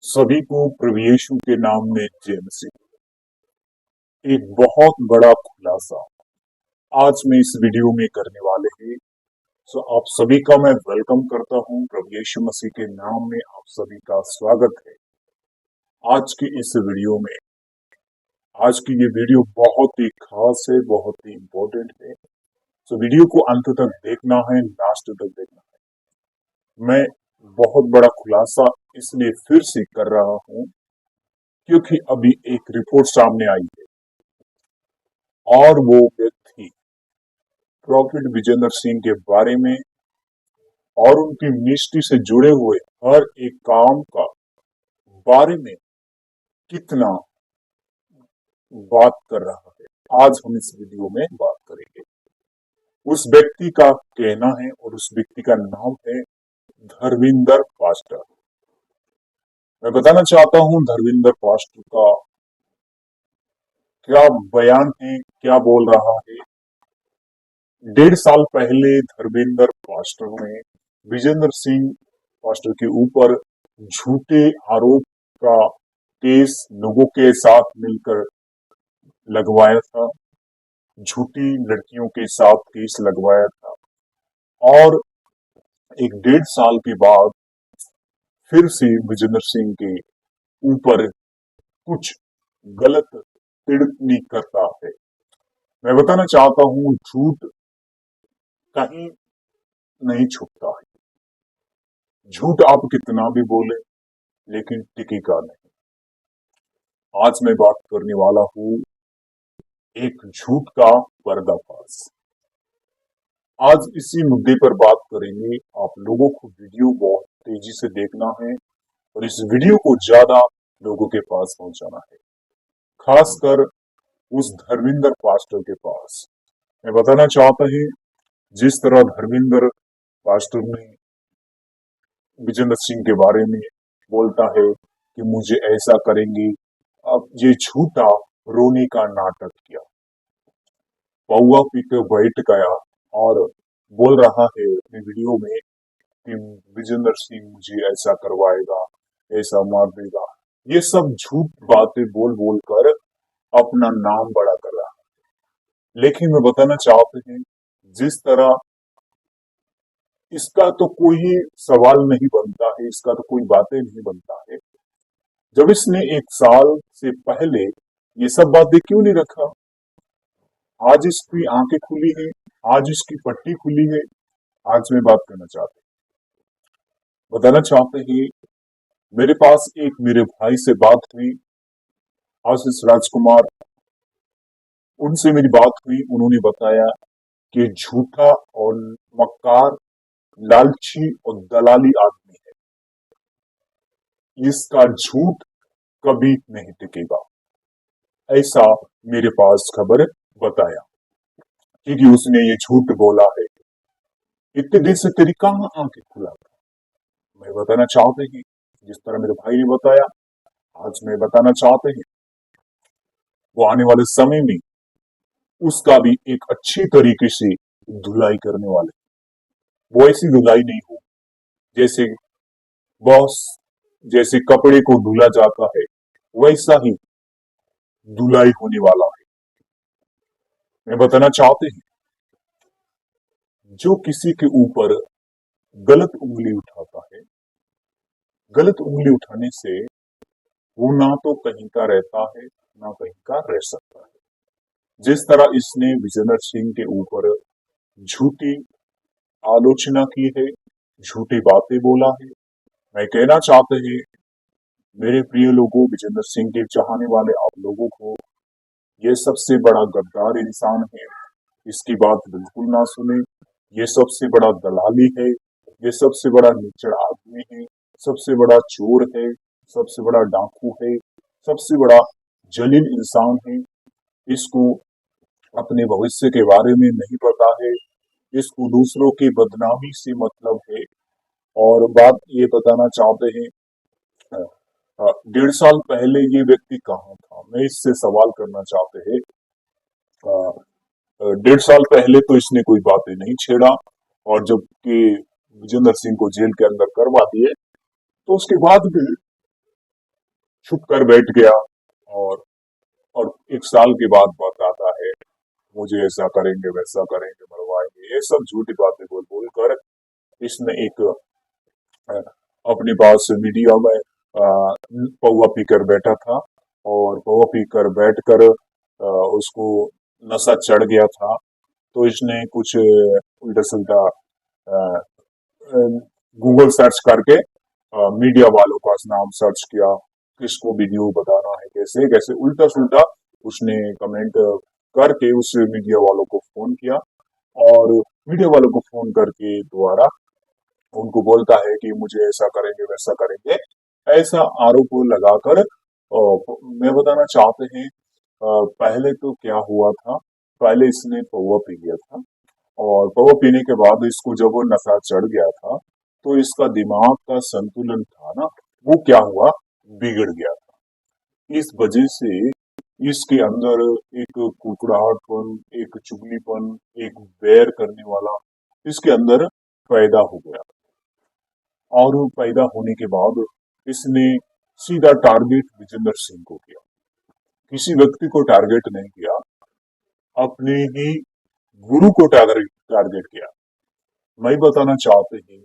सभी को प्रभु यीशु के नाम में जय मसीह। एक बहुत बड़ा खुलासा आज मैं इस वीडियो में करने वाले हैं। आप सभी का मैं वेलकम करता हूं। प्रभु यीशु मसीह के नाम में आप सभी का स्वागत है। आज की इस वीडियो में आज की ये वीडियो बहुत ही खास है, बहुत ही इम्पोर्टेंट है। वीडियो को अंत तक देखना है, लास्ट तक देखना है। मैं बहुत बड़ा खुलासा इसलिए फिर से कर रहा हूं क्योंकि अभी एक रिपोर्ट सामने आई है और वो व्यक्ति प्रॉफिट विजेंद्र सिंह के बारे में और उनकी मिनिस्ट्री से जुड़े हुए हर एक काम का बारे में कितना बात कर रहा है, आज हम इस वीडियो में बात करेंगे। उस व्यक्ति का कहना है और उस व्यक्ति का नाम है धर्मेंद्र पास्टर। मैं बताना चाहता हूं धर्मेंद्र पास्टर का क्या बयान है, क्या बोल रहा है। 1.5 साल पहले धर्मेंद्र पास्टर ने विजेंद्र सिंह पास्टर के ऊपर झूठे आरोप का केस लोगों के साथ मिलकर लगवाया था, झूठी लड़कियों के साथ केस लगवाया था और एक 1.5 साल के बाद फिर से विजेंद्र सिंह के ऊपर कुछ गलत टिप्पणी करता है। मैं बताना चाहता हूं झूठ कहीं नहीं छुपता है। झूठ आप कितना भी बोले लेकिन टिकेगा नहीं। आज मैं बात करने वाला हूं एक झूठ का पर्दाफाश। आज इसी मुद्दे पर बात करेंगे। आप लोगों को वीडियो बहुत तेजी से देखना है और इस वीडियो को ज्यादा लोगों के पास पहुंचाना है, खासकर उस धर्मेंद्र पास्टर के पास। मैं बताना चाहता हूं जिस तरह धर्मेंद्र पास्टर ने विजेंद्र सिंह के बारे में बोलता है कि मुझे ऐसा करेंगे, अब ये झूठा रोने का नाटक किया, पौवा पी के बैठ गया और बोल रहा है अपनी वीडियो में कि विजेंद्र सिंह मुझे ऐसा करवाएगा, ऐसा मार देगा। ये सब झूठ बातें बोल बोल कर अपना नाम बड़ा कर रहा है। लेकिन मैं बताना चाहते हैं जिस तरह इसका तो कोई सवाल नहीं बनता है, इसका तो कोई बातें नहीं बनता है। जब इसने 1 साल से पहले ये सब बातें क्यों नहीं रखा? आज इसकी आंखें खुली है, आज इसकी पट्टी खुली है। आज मैं बात करना चाहते बताना चाहते हैं मेरे पास एक मेरे भाई से बात हुई, आशीष राजकुमार। उनसे मेरी बात हुई, उन्होंने बताया कि झूठा और मक्कार, लालची और दलाली आदमी है, इसका झूठ कभी नहीं टिकेगा। ऐसा मेरे पास खबर बताया क्योंकि उसने ये झूठ बोला है। इतने दिन से तेरी कहां आंखें खुला था? मैं बताना चाहते हैं जिस तरह मेरे भाई ने बताया, आज मैं बताना चाहते हैं वो आने वाले समय में उसका भी एक अच्छी तरीके से धुलाई करने वाले। वो ऐसी धुलाई नहीं हो जैसे बॉस जैसे कपड़े को धुला जाता है, वैसा ही धुलाई होने वाला है। मैं बताना चाहते हैं जो किसी के ऊपर गलत उंगली उठाता है, गलत उंगली उठाने से वो ना तो कहीं का रहता है ना कहीं का रह सकता है। जिस तरह इसने विजेंद्र सिंह के ऊपर झूठी आलोचना की है, झूठी बातें बोला है। मैं कहना चाहते हैं मेरे प्रिय लोगों, विजेंद्र सिंह के चाहने वाले आप लोगों को, ये सबसे बड़ा गद्दार इंसान है, इसकी बात बिल्कुल ना सुने। ये सबसे बड़ा दलाली है, ये सबसे बड़ा निचड़ आदमी है, सबसे बड़ा चोर है, सबसे बड़ा डाकू है, सबसे बड़ा जलील इंसान है। इसको अपने भविष्य के बारे में नहीं पता है, इसको दूसरों की बदनामी से मतलब है। और बात ये बताना चाहते हैं 1.5 साल पहले ये व्यक्ति कहाँ था? मैं इससे सवाल करना चाहते हैं। 1.5 साल पहले तो इसने कोई बातें नहीं छेड़ा और जबकि विजेंद्र सिंह को जेल के अंदर करवा दिए तो उसके बाद भी छुप कर बैठ गया और 1 साल के बाद बताता है मुझे ऐसा करेंगे वैसा करेंगे मरवाएंगे, ये सब झूठी बातें बोल बोल कर इसने एक अपने पास मीडिया में पौवा पीकर बैठा था और पौवा पीकर बैठकर उसको नशा चढ़ गया था। तो इसने कुछ उल्टा सुल्टा गूगल सर्च करके मीडिया वालों का नाम सर्च किया, किसको वीडियो बताना है, कैसे कैसे उल्टा सुल्टा उसने कमेंट करके उस मीडिया वालों को फोन किया और मीडिया वालों को फोन करके दोबारा उनको बोलता है कि मुझे ऐसा करेंगे वैसा करेंगे, ऐसा आरोप लगाकर मैं बताना चाहते हैं पहले तो क्या हुआ था, पहले इसने पौवा पी लिया था और पौवा पीने के बाद इसको जब वो नशा चढ़ गया था तो इसका दिमाग का संतुलन था ना, वो क्या हुआ, बिगड़ गया था। इस वजह से इसके अंदर एक कुकड़ाहटपन, एक चुगलीपन, एक बैर करने वाला इसके अंदर पैदा हो गया और पैदा होने के बाद इसने सीधा टारगेट विजेंद्र सिंह को किया, किसी व्यक्ति को टारगेट नहीं किया, अपने ही गुरु को टारगेट किया। मैं बताना चाहते हैं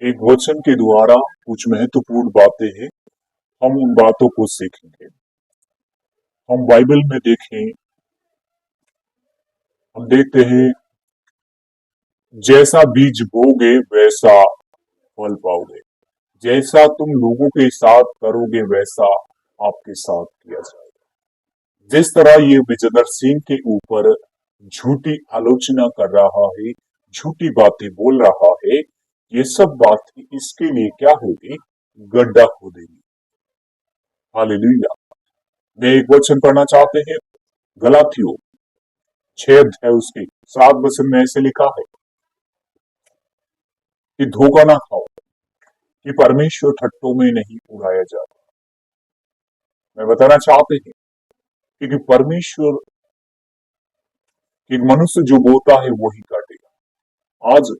एक वचन के द्वारा कुछ महत्वपूर्ण बातें हैं, हम उन बातों को सीखेंगे। हम बाइबल में देखें, हम देखते हैं जैसा बीज बोगे वैसा फल पाओगे, जैसा तुम लोगों के साथ करोगे वैसा आपके साथ किया जाएगा। जिस तरह ये विजेंद्र सिंह के ऊपर झूठी आलोचना कर रहा है, झूठी बातें बोल रहा है, ये सब बातें इसके लिए क्या होगी, गड्ढा खोदेगी। हालेलुया। मैं एक वचन पढ़ना चाहते हैं, गलातियों 6 अध्याय उसके 7 वचन में ऐसे लिखा है कि धोखा ना खाओ कि परमेश्वर ठट्टों में नहीं उड़ाया जाता। मैं बताना चाहते हैं कि परमेश्वर, एक मनुष्य जो बोता है वही काटेगा। आज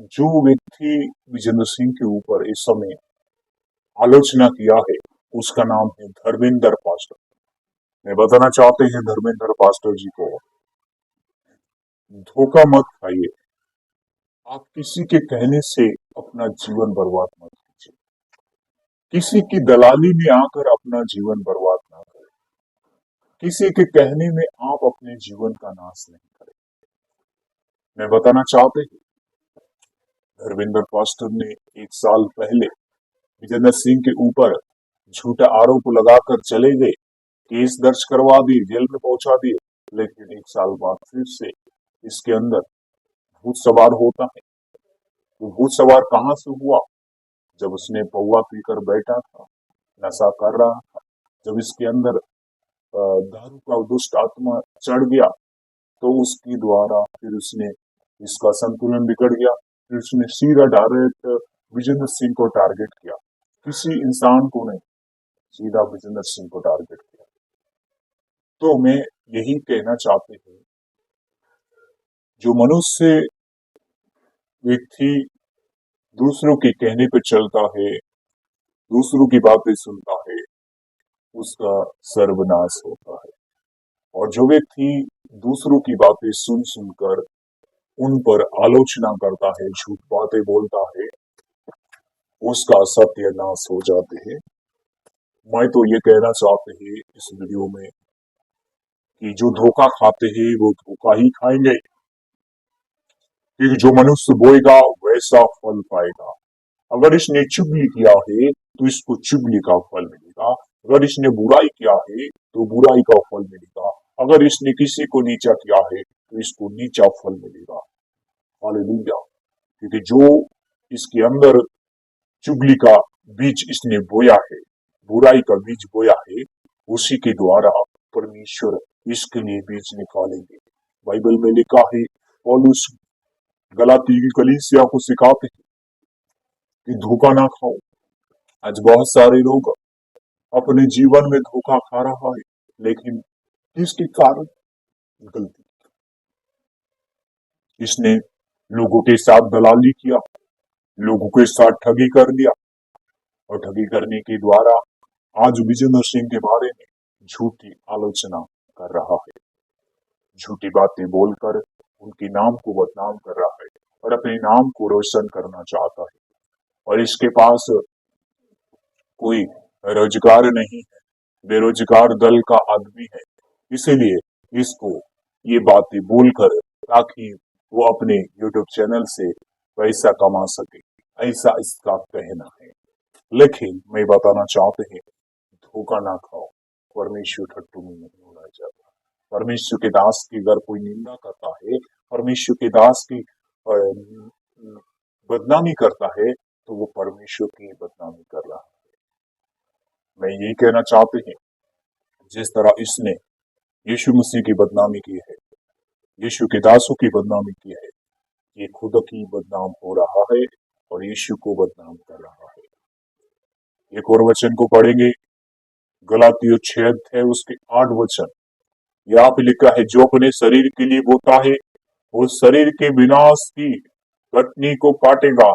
जो व्यक्ति विजेंद्र सिंह के ऊपर इस समय आलोचना किया है उसका नाम है धर्मेंद्र पास्टर। मैं बताना चाहते हैं धर्मेंद्र पास्टर जी को, धोखा मत खाइए, आप किसी के कहने से अपना जीवन बर्बाद मत कीजिए, किसी की दलाली में आकर अपना जीवन बर्बाद ना करें, किसी के कहने में आप अपने जीवन का नाश नहीं करें। मैं बताना चाहते हैं धर्मेंद्र पास्टर ने 1 साल पहले विजेंद्र सिंह के ऊपर झूठा आरोप लगाकर चले गए, केस दर्ज करवा दिए, जेल में पहुंचा दिए, लेकिन 1 साल बाद फिर से इसके अंदर भूत सवार होता है। वो भूत सवार कहाँ से हुआ, जब उसने पौवा पीकर बैठा था, नशा कर रहा था, जब इसके अंदर दारू का दुष्ट आत्मा चढ़ गया तो उसके द्वारा फिर उसने इसका संतुलन बिगड़ गया, फिर उसने सीधा डायरेक्ट विजेंद्र सिंह को टारगेट किया, किसी इंसान को नहीं, सीधा विजेंद्र सिंह को टारगेट किया। तो मैं यही कहना चाहते हैं, जो मनुष्य व्यक्ति दूसरों के कहने पर चलता है, दूसरों की बातें सुनता है, उसका सर्वनाश होता है। और जो व्यक्ति दूसरों की बातें सुन सुनकर उन पर आलोचना करता है, झूठ बातें बोलता है, उसका सत्यानाश हो जाते हैं। मैं तो ये कहना चाहते हैं इस वीडियो में कि जो धोखा खाते हैं वो धोखा ही खाएंगे, क्योंकि जो मनुष्य बोएगा वैसा फल पाएगा। अगर इसने चुगली किया है तो इसको चुगली का फल मिलेगा, अगर इसने बुराई किया है तो बुराई का फल मिलेगा, अगर इसने किसी को नीचा किया है तो इसको नीचा फल मिलेगा। हालेलुया। क्योंकि जो इसके अंदर चुगली का बीज इसने बोया है, बुराई का बीज बोया है, उसी के द्वारा परमेश्वर इसके लिए बीज निकालेंगे। बाइबल में लिखा है, पौलुस गलाती की कलीसिया को सिखाते हैं कि धोखा ना खाओ। आज बहुत सारे लोग अपने जीवन में धोखा खा रहा है, लेकिन किसके कारण, गलती, इसने लोगों के साथ दलाली किया, लोगों के साथ ठगी कर लिया, और ठगी करने के द्वारा आज विजेंद्र सिंह के बारे में झूठी आलोचना कर रहा है, झूठी बातें बोलकर उनके नाम को बदनाम कर रहा है और अपने नाम को रोशन करना चाहता है। और इसके पास कोई रोजगार नहीं है, बेरोजगार दल का आदमी है, इसीलिए इसको ये बातें बोलकर ताकि वो अपने यूट्यूब चैनल से पैसा कमा सके, ऐसा इसका कहना है। लेकिन मैं बताना चाहते हैं, धोखा ना खाओ, परमेश्वर ठट्टू में नहीं उड़ाया जाता। परमेश्वर के दास की अगर कोई निंदा करता है, परमेश्वर के दास की बदनामी करता है, तो वो परमेश्वर की बदनामी कर रहा है। मैं यही कहना चाहते हैं, जिस तरह इसने यीशु मसीह की बदनामी की है, यीशु के दासों की बदनामी की है, ये खुद की बदनाम हो रहा है और यीशु को बदनाम कर रहा है। एक और वचन को पढ़ेंगे, गलातियों 6 अध्याय उसके 8 वचन। यहाँ पे लिखा है, जो अपने शरीर के लिए बोता है वो शरीर के विनाश की कटनी को काटेगा,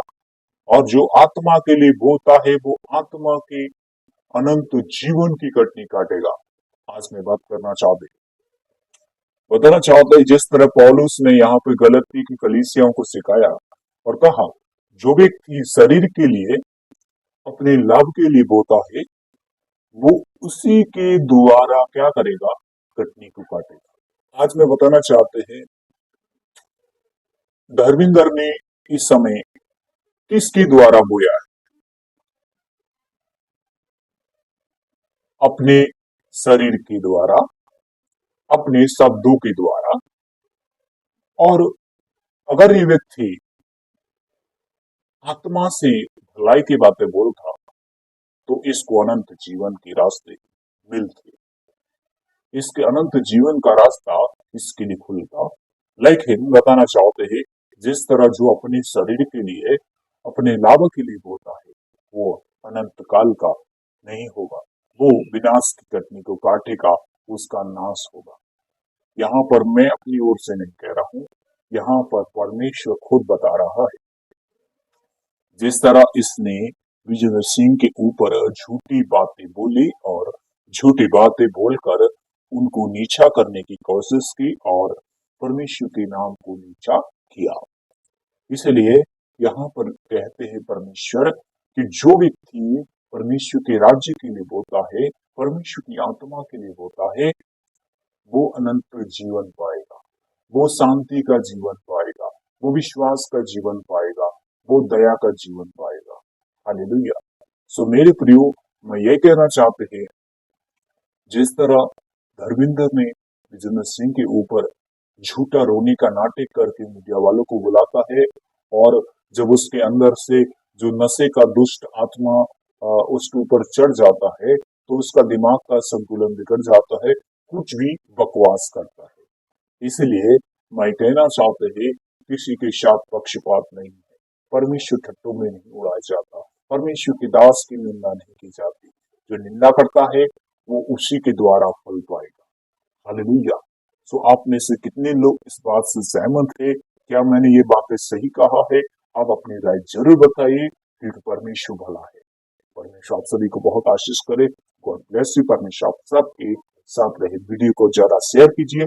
और जो आत्मा के लिए बोता है वो आत्मा के अनंत जीवन की कटनी काटेगा। आज मैं बात करना बताना चाहता है, जिस तरह पौलुस ने यहाँ पे गलती की कलीसियाओं को सिखाया और कहा, जो व्यक्ति शरीर के लिए अपने लाभ के लिए बोता है वो उसी के द्वारा क्या करेगा, कटनी को काटेगा। आज मैं बताना चाहते हैं, धर्मेंद्र ने इस समय किसके द्वारा बोया है? अपने शरीर के द्वारा, अपने शब्दों के द्वारा। और अगर ये व्यक्ति आत्मा से भलाई की बातें बोलता तो इसको अनंत जीवन के रास्ते मिलते, इसके अनंत जीवन का रास्ता इसके लिए खुलता। लेकिन बताना चाहते हैं, जिस तरह जो अपने शरीर के लिए, अपने लाभ के लिए बोलता है वो अनंत काल का नहीं होगा, वो विनाश की कटनी को काटेगा, उसका नाश होगा। यहाँ पर मैं अपनी ओर से नहीं कह रहा हूँ, यहाँ पर परमेश्वर खुद बता रहा है। जिस तरह इसने विजेंद्र सिंह के ऊपर झूठी बातें बोली और झूठी बातें बोलकर उनको नीचा करने की कोशिश की और परमेश्वर के नाम को नीचा किया, इसलिए यहाँ पर कहते हैं परमेश्वर कि जो व्यक्ति परमेश्वर के राज्य के लिए बोलता है, परमेश्वर की आत्मा के लिए बोलता है, वो अनंत जीवन पाएगा, वो शांति का जीवन पाएगा, वो विश्वास का जीवन पाएगा, वो दया का जीवन पाएगा। हालेलुया। सो मेरे प्रियो, मैं ये कहना चाहते हैं, जिस तरह धर्मेंद्र ने विजेंद्र सिंह के ऊपर झूठा रोने का नाटक करके मीडिया वालों को बुलाता है, और जब उसके अंदर से जो नशे का दुष्ट आत्मा उसके ऊपर चढ़ जाता है तो उसका दिमाग का संतुलन बिगड़ जाता है, कुछ भी बकवास करता है। इसलिए मैं कहना चाहते हैं, किसी के साथ पक्षपात नहीं है, परमेश्वर ठट्टू में नहीं उड़ाया जाता, परमेश्वर के दास की निंदा नहीं की जाती। जो निंदा करता है वो उसी के द्वारा फल पाएगा। हालेलुया। सो आप में से कितने लोग इस बात से सहमत है? क्या मैंने ये बातें सही कहा है? आप अपनी राय जरूर बताइए, क्योंकि परमेश्वर भला है। परमेश्वर आप सभी को बहुत आशीष करे। God bless you. परमेश्वर आप सबके साथ रहे। वीडियो को ज्यादा शेयर कीजिए।